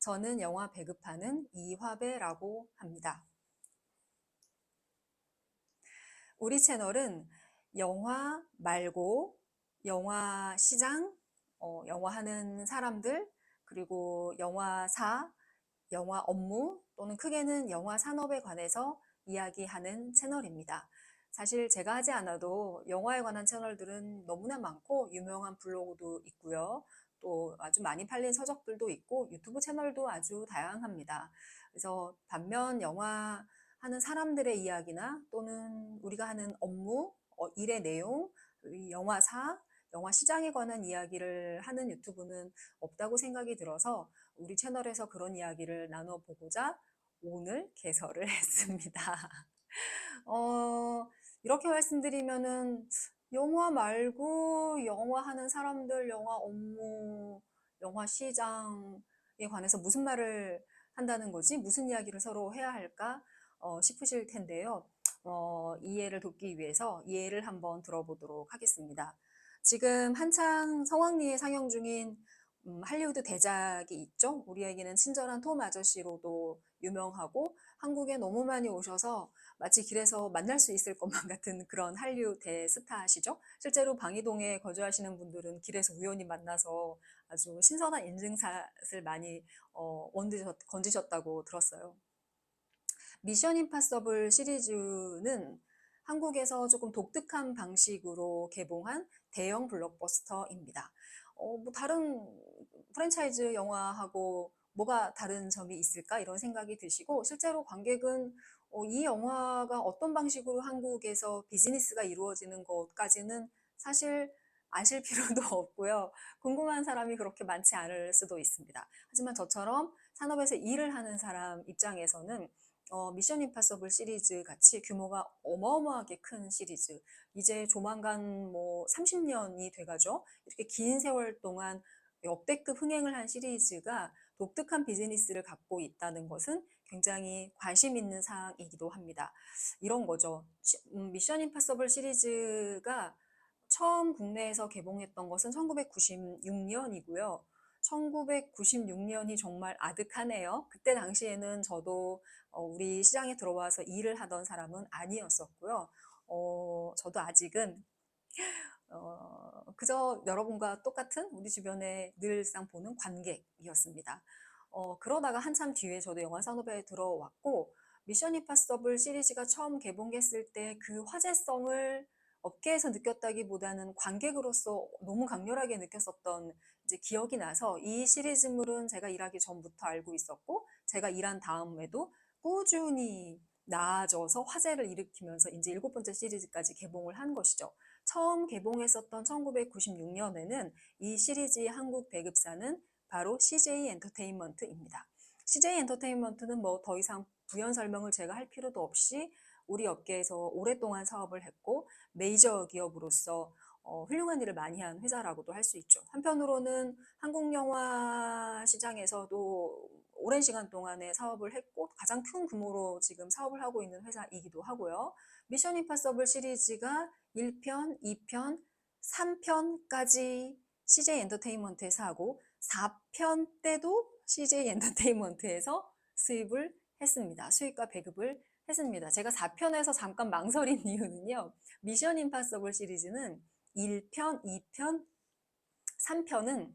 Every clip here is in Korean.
저는 영화 배급하는 이화배라고 합니다. 우리 채널은 영화 말고 영화 시장, 영화 하는 사람들, 그리고 영화사, 영화 업무 또는 크게는 영화 산업에 관해서 이야기하는 채널입니다. 사실 제가 하지 않아도 영화에 관한 채널들은 너무나 많고 유명한 블로그도 있고요. 또 아주 많이 팔린 서적들도 있고 유튜브 채널도 아주 다양합니다. 그래서 반면 영화 하는 사람들의 이야기나 또는 우리가 하는 업무, 일의 내용, 영화사, 영화 시장에 관한 이야기를 하는 유튜브는 없다고 생각이 들어서 우리 채널에서 그런 이야기를 나눠보고자 오늘 개설을 했습니다. 이렇게 말씀드리면은 영화 말고 영화 하는 사람들, 영화 업무, 영화 시장에 관해서 무슨 말을 한다는 거지? 무슨 이야기를 서로 해야 할까? 싶으실 텐데요. 이해를 돕기 위해서 예를 한번 들어보도록 하겠습니다. 지금 한창 성황리에 상영 중인 할리우드 대작이 있죠. 우리에게는 친절한 톰 아저씨로도 유명하고 한국에 너무 많이 오셔서 마치 길에서 만날 수 있을 것만 같은 그런 한류 대스타시죠. 실제로 방이동에 거주하시는 분들은 길에서 우연히 만나서 아주 신선한 인증샷을 많이 건지셨다고 들었어요. 미션 임파서블 시리즈는 한국에서 조금 독특한 방식으로 개봉한 대형 블록버스터입니다. 뭐 다른 프랜차이즈 영화하고 뭐가 다른 점이 있을까 이런 생각이 드시고 실제로 관객은 이 영화가 어떤 방식으로 한국에서 비즈니스가 이루어지는 것까지는 사실 아실 필요도 없고요. 궁금한 사람이 그렇게 많지 않을 수도 있습니다. 하지만 저처럼 산업에서 일을 하는 사람 입장에서는 미션 임파서블 시리즈 같이 규모가 어마어마하게 큰 시리즈, 이제 조만간 뭐 30년이 돼가죠. 이렇게 긴 세월 동안 역대급 흥행을 한 시리즈가 독특한 비즈니스를 갖고 있다는 것은 굉장히 관심 있는 사항이기도 합니다. 이런 거죠. 미션 임파서블 시리즈가 처음 국내에서 개봉했던 것은 1996년이고요. 1996년이 정말 아득하네요. 그때 당시에는 저도 우리 시장에 들어와서 일을 하던 사람은 아니었었고요. 저도 아직은 그저 여러분과 똑같은 우리 주변에 늘상 보는 관객이었습니다. 그러다가 한참 뒤에 저도 영화 산업에 들어왔고 미션 임파서블 시리즈가 처음 개봉했을 때 그 화제성을 업계에서 느꼈다기보다는 관객으로서 너무 강렬하게 느꼈었던 이제 기억이 나서 이 시리즈물은 제가 일하기 전부터 알고 있었고 제가 일한 다음에도 꾸준히 나아져서 화제를 일으키면서 이제 7번째 시리즈까지 개봉을 한 것이죠. 처음 개봉했었던 1996년에는 이 시리즈의 한국 배급사는 바로 CJ 엔터테인먼트입니다. CJ 엔터테인먼트는 뭐 더 이상 부연 설명을 제가 할 필요도 없이 우리 업계에서 오랫동안 사업을 했고 메이저 기업으로서 훌륭한 일을 많이 한 회사라고도 할 수 있죠. 한편으로는 한국 영화 시장에서도 오랜 시간 동안에 사업을 했고 가장 큰 규모로 지금 사업을 하고 있는 회사이기도 하고요. 미션 임파서블 시리즈가 1편, 2편, 3편까지 CJ 엔터테인먼트에서 하고 4편 때도 CJ 엔터테인먼트에서 수입을 했습니다. 수입과 배급을 했습니다. 제가 4편에서 잠깐 망설인 이유는요. 미션 임파서블 시리즈는 1편, 2편, 3편은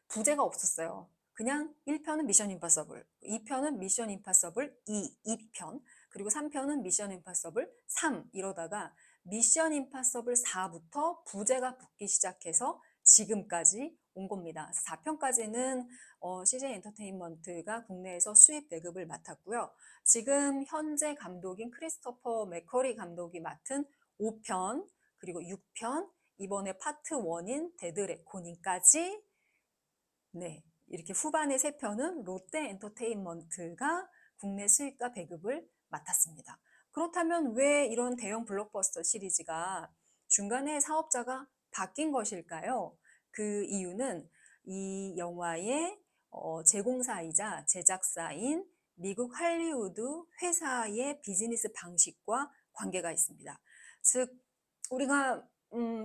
부제가 없었어요. 그냥 1편은 미션 임파서블, 2편은 미션 임파서블 2편, 그리고 3편은 미션 임파서블 3 이러다가 미션 임파서블 4부터 부제가 붙기 시작해서 지금까지 온 겁니다. 4편까지는 CJ 엔터테인먼트가 국내에서 수입 배급을 맡았고요. 지금 현재 감독인 크리스토퍼 맥커리 감독이 맡은 5편, 그리고 6편, 이번에 파트 1인 데드 레코닝까지 네, 이렇게 후반의 3편은 롯데 엔터테인먼트가 국내 수익과 배급을 맡았습니다. 그렇다면 왜 이런 대형 블록버스터 시리즈가 중간에 사업자가 바뀐 것일까요? 그 이유는 이 영화의 제공사이자 제작사인 미국 할리우드 회사의 비즈니스 방식과 관계가 있습니다. 즉, 우리가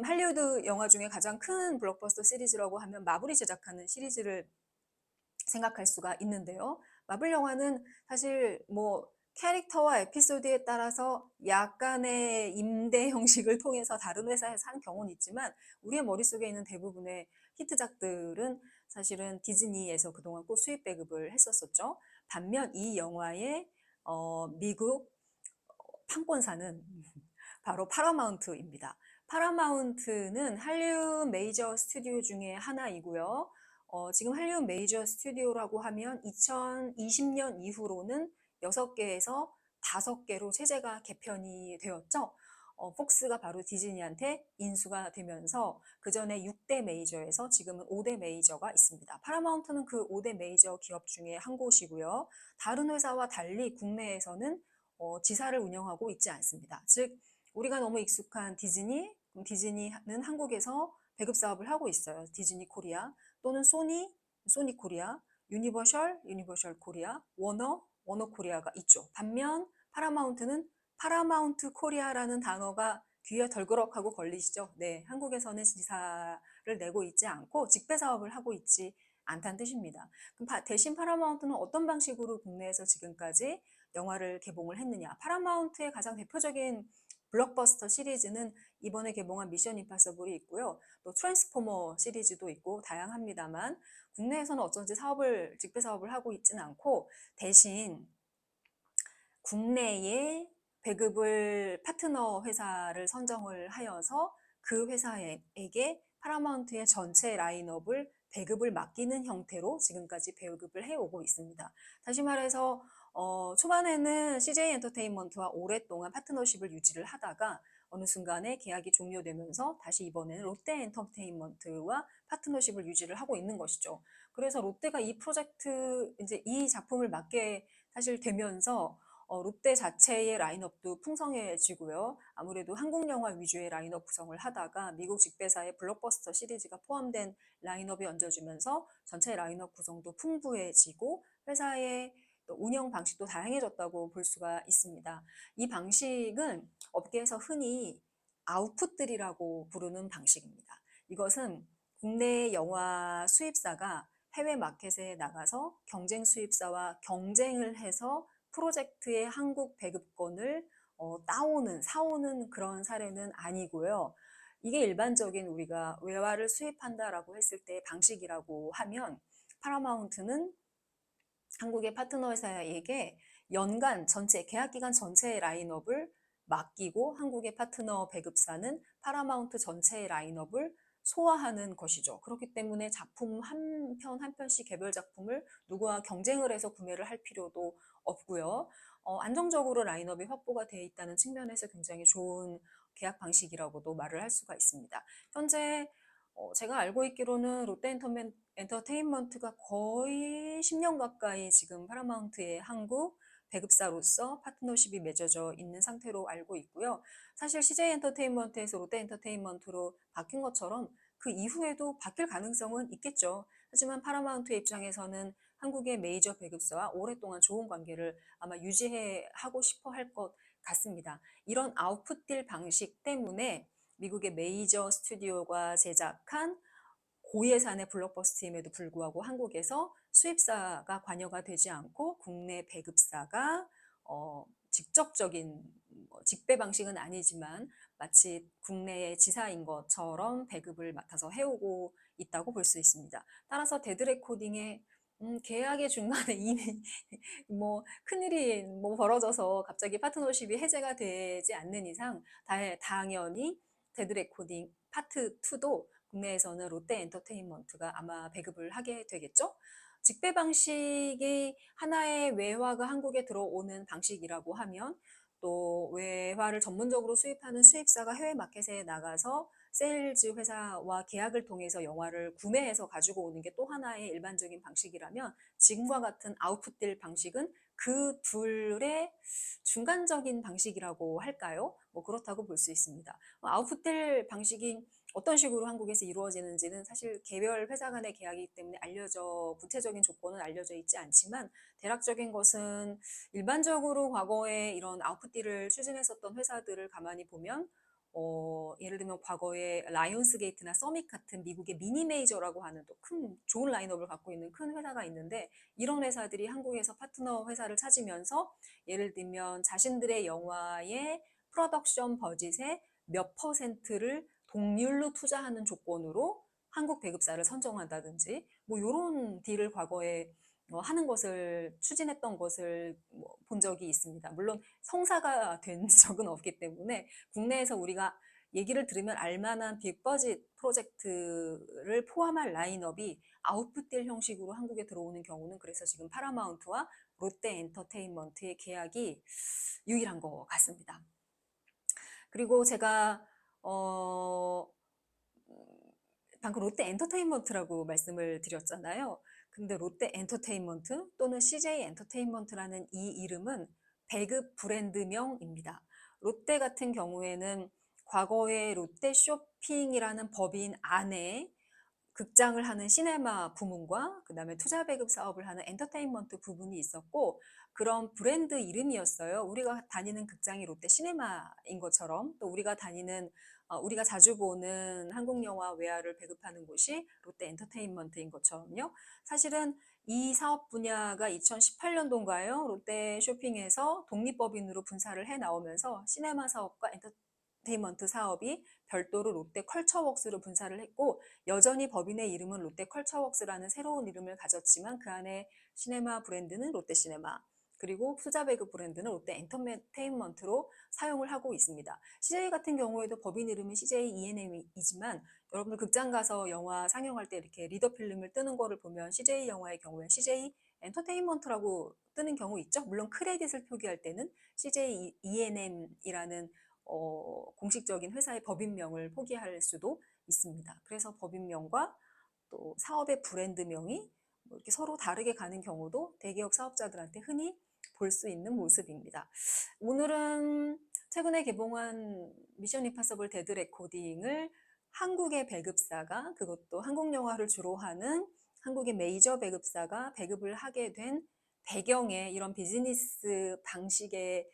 할리우드 영화 중에 가장 큰 블록버스터 시리즈라고 하면 마블이 제작하는 시리즈를 생각할 수가 있는데요. 마블 영화는 사실 뭐 캐릭터와 에피소드에 따라서 약간의 임대 형식을 통해서 다른 회사에서 한 경우는 있지만 우리의 머릿속에 있는 대부분의 히트작들은 사실은 디즈니에서 그동안 꼭 수입 배급을 했었었죠. 반면 이 영화의 미국 판권사는 바로 파라마운트입니다. 파라마운트는 할리우드 메이저 스튜디오 중에 하나이고요. 지금 할리우드 메이저 스튜디오라고 하면 2020년 이후로는 6개에서 5개로 체제가 개편이 되었죠. 폭스가 바로 디즈니한테 인수가 되면서 그 전에 6대 메이저에서 지금은 5대 메이저가 있습니다. 파라마운트는 그 5대 메이저 기업 중에 한 곳이고요. 다른 회사와 달리 국내에서는 지사를 운영하고 있지 않습니다. 즉 우리가 너무 익숙한 디즈니, 디즈니는 한국에서 배급 사업을 하고 있어요. 디즈니 코리아 또는 소니, 소니 코리아, 유니버셜, 유니버셜 코리아, 워너, 워너 코리아가 있죠. 반면 파라마운트는 파라마운트 코리아라는 단어가 귀에 덜그럭하고 걸리시죠? 네, 한국에서는 지사를 내고 있지 않고 직배 사업을 하고 있지 않다는 뜻입니다. 그럼 대신 파라마운트는 어떤 방식으로 국내에서 지금까지 영화를 개봉을 했느냐? 파라마운트의 가장 대표적인 블록버스터 시리즈는 이번에 개봉한 미션 임파서블이 있고요. 또 트랜스포머 시리즈도 있고 다양합니다만 국내에서는 어쩐지 직배 사업을 하고 있지는 않고 대신 국내에 배급을 파트너 회사를 선정을 하여서 그 회사에게 파라마운트의 전체 라인업을 배급을 맡기는 형태로 지금까지 배급을 해오고 있습니다. 다시 말해서 초반에는 CJ 엔터테인먼트와 오랫동안 파트너십을 유지를 하다가 어느 순간에 계약이 종료되면서 다시 이번에는 롯데 엔터테인먼트와 파트너십을 유지를 하고 있는 것이죠. 그래서 롯데가 이제 이 작품을 맡게 사실 되면서 롯데 자체의 라인업도 풍성해지고요. 아무래도 한국 영화 위주의 라인업 구성을 하다가 미국 직배사의 블록버스터 시리즈가 포함된 라인업이 얹어지면서 전체 라인업 구성도 풍부해지고 회사의 운영 방식도 다양해졌다고 볼 수가 있습니다. 이 방식은 업계에서 흔히 아웃풋들이라고 부르는 방식입니다. 이것은 국내 영화 수입사가 해외 마켓에 나가서 경쟁 수입사와 경쟁을 해서 프로젝트의 한국 배급권을 사오는 그런 사례는 아니고요. 이게 일반적인 우리가 외화를 수입한다라고 했을 때 방식이라고 하면 파라마운트는 한국의 파트너 회사에게 연간 전체, 계약 기간 전체의 라인업을 맡기고 한국의 파트너 배급사는 파라마운트 전체의 라인업을 소화하는 것이죠. 그렇기 때문에 작품 한 편 한 편씩 개별 작품을 누구와 경쟁을 해서 구매를 할 필요도 없고요. 안정적으로 라인업이 확보가 되어 있다는 측면에서 굉장히 좋은 계약 방식이라고도 말을 할 수가 있습니다. 현재 제가 알고 있기로는 롯데 엔터테인먼트가 거의 10년 가까이 지금 파라마운트의 한국 배급사로서 파트너십이 맺어져 있는 상태로 알고 있고요. 사실 CJ 엔터테인먼트에서 롯데 엔터테인먼트로 바뀐 것처럼 그 이후에도 바뀔 가능성은 있겠죠. 하지만 파라마운트의 입장에서는 한국의 메이저 배급사와 오랫동안 좋은 관계를 아마 유지해 하고 싶어 할 것 같습니다. 이런 아웃풋딜 방식 때문에 미국의 메이저 스튜디오가 제작한 고예산의 블록버스터임에도 불구하고 한국에서 수입사가 관여가 되지 않고 국내 배급사가 직접적인 직배 방식은 아니지만 마치 국내의 지사인 것처럼 배급을 맡아서 해오고 있다고 볼 수 있습니다. 따라서 데드 레코딩의 계약의 중간에 이미 뭐 큰일이 벌어져서 갑자기 파트너십이 해제가 되지 않는 이상 당연히 데드 레코딩 파트 2도 국내에서는 롯데 엔터테인먼트가 아마 배급을 하게 되겠죠. 직배 방식이 하나의 외화가 한국에 들어오는 방식이라고 하면 또 외화를 전문적으로 수입하는 수입사가 해외 마켓에 나가서 세일즈 회사와 계약을 통해서 영화를 구매해서 가지고 오는 게 또 하나의 일반적인 방식이라면 지금과 같은 아웃풋딜 방식은 그 둘의 중간적인 방식이라고 할까요? 그렇다고 볼 수 있습니다. 아웃풋딜 방식이 어떤 식으로 한국에서 이루어지는지는 사실 개별 회사 간의 계약이기 때문에 구체적인 조건은 알려져 있지 않지만 대략적인 것은 일반적으로 과거에 이런 아웃풋딜을 추진했었던 회사들을 가만히 보면 예를 들면 과거에 라이온스 게이트나 서밋 같은 미국의 미니 메이저라고 하는 또 큰 좋은 라인업을 갖고 있는 큰 회사가 있는데, 이런 회사들이 한국에서 파트너 회사를 찾으면서 예를 들면 자신들의 영화의 프로덕션 버짓의 몇 퍼센트를 동률로 투자하는 조건으로 한국 배급사를 선정한다든지 뭐 이런 딜을 과거에 하는 것을 추진했던 것을 본 적이 있습니다. 물론 성사가 된 적은 없기 때문에 국내에서 우리가 얘기를 들으면 알만한 빅버짓 프로젝트를 포함할 라인업이 아웃풋딜 형식으로 한국에 들어오는 경우는 그래서 지금 파라마운트와 롯데 엔터테인먼트의 계약이 유일한 것 같습니다. 그리고 제가 방금 롯데 엔터테인먼트라고 말씀을 드렸잖아요. 근데 롯데 엔터테인먼트 또는 CJ 엔터테인먼트라는 이 이름은 배급 브랜드명입니다. 롯데 같은 경우에는 과거에 롯데 쇼핑이라는 법인 안에 극장을 하는 시네마 부문과 그다음에 투자 배급 사업을 하는 엔터테인먼트 부분이 있었고, 그런 브랜드 이름이었어요. 우리가 다니는 극장이 롯데 시네마인 것처럼, 또 우리가 자주 보는 한국 영화 외화를 배급하는 곳이 롯데 엔터테인먼트인 것처럼요. 사실은 이 사업 분야가 2018년도인가요? 롯데 쇼핑에서 독립법인으로 분사를 해 나오면서 시네마 사업과 엔터테인먼트 사업이 별도로 롯데 컬처웍스로 분사를 했고, 여전히 법인의 이름은 롯데 컬처웍스라는 새로운 이름을 가졌지만 그 안에 시네마 브랜드는 롯데시네마, 그리고 투자 배급 브랜드는 롯데 엔터테인먼트로 사용을 하고 있습니다. CJ 같은 경우에도 법인 이름은 CJ ENM이지만 여러분들 극장 가서 영화 상영할 때 이렇게 리더 필름을 뜨는 거를 보면 CJ 영화의 경우에 CJ 엔터테인먼트라고 뜨는 경우 있죠. 물론 크레딧을 표기할 때는 CJ ENM이라는 공식적인 회사의 법인명을 포기할 수도 있습니다. 그래서 법인명과 또 사업의 브랜드명이 뭐 이렇게 서로 다르게 가는 경우도 대기업 사업자들한테 흔히 볼 수 있는 모습입니다. 오늘은 최근에 개봉한 미션 임파서블 데드 레코딩을 한국의 배급사가, 그것도 한국 영화를 주로 하는 한국의 메이저 배급사가 배급을 하게 된 배경에 이런 비즈니스 방식이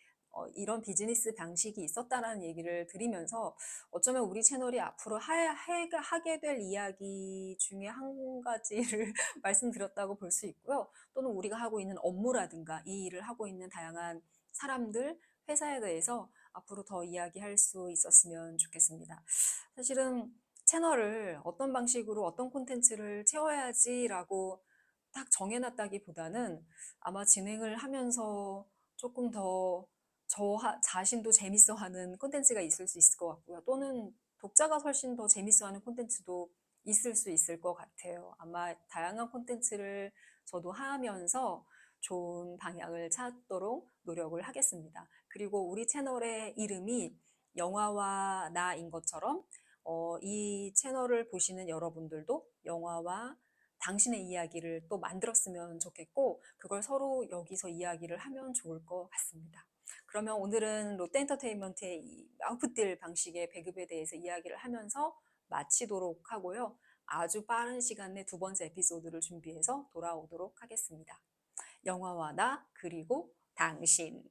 있었다라는 얘기를 드리면서 어쩌면 우리 채널이 앞으로 하게 될 이야기 중에 한 가지를 말씀드렸다고 볼 수 있고요. 또는 우리가 하고 있는 업무라든가 이 일을 하고 있는 다양한 사람들, 회사에 대해서 앞으로 더 이야기할 수 있었으면 좋겠습니다. 사실은 채널을 어떤 방식으로 어떤 콘텐츠를 채워야지라고 딱 정해놨다기보다는 아마 진행을 하면서 조금 더 저 자신도 재밌어하는 콘텐츠가 있을 수 있을 것 같고요. 또는 독자가 훨씬 더 재밌어하는 콘텐츠도 있을 수 있을 것 같아요. 아마 다양한 콘텐츠를 저도 하면서 좋은 방향을 찾도록 노력을 하겠습니다. 그리고 우리 채널의 이름이 영화와 나인 것처럼 이 채널을 보시는 여러분들도 영화와 당신의 이야기를 또 만들었으면 좋겠고, 그걸 서로 여기서 이야기를 하면 좋을 것 같습니다. 그러면 오늘은 롯데엔터테인먼트의 이 아웃풋딜 방식의 배급에 대해서 이야기를 하면서 마치도록 하고요. 아주 빠른 시간 내 두 번째 에피소드를 준비해서 돌아오도록 하겠습니다. 영화와 나 그리고 당신.